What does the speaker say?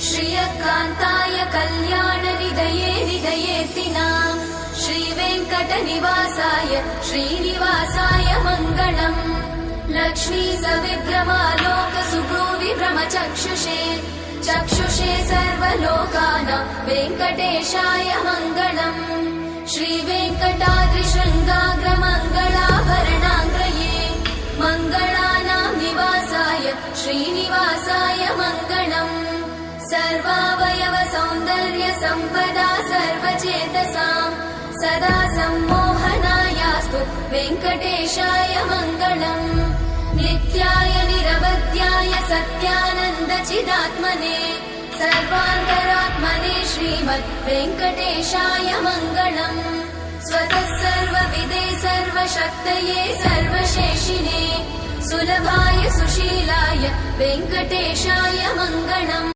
श्रियकान्ताय कल्याणनिधये निधयेऽर्तिनाम् श्रीवेङ्कटनिवासाय श्रीनिवासाय मङ्गलम्। लक्ष्मी सविभ्रमालोक सुभ्रूविभ्रमचक्षुषे चक्षुषे सर्वलोकानां वेङ्कटेशाय मङ्गलम्। श्रीवेङ्कटाद्रिशृङ्गाग्रमङ्गलाभरणाङ्ग्रये मङ्गलानां निवासाय श्रीनिवासाय मङ्गलम्। सर्वावयव सौन्दर्य सम्पदा सर्वचेतसां सदा सम्मोहनायास्तु वेङ्कटेशाय मङ्गलम्। नित्याय निरवध्याय सत्यानन्दचिदात्मने सर्वान्तरात्मने श्रीमद् वेङ्कटेशाय मङ्गलम्। स्वतः सर्वविदे सर्वशक्तये सर्वशेषिणे सुलभाय सुशीलाय वेङ्कटेशाय मङ्गलम्।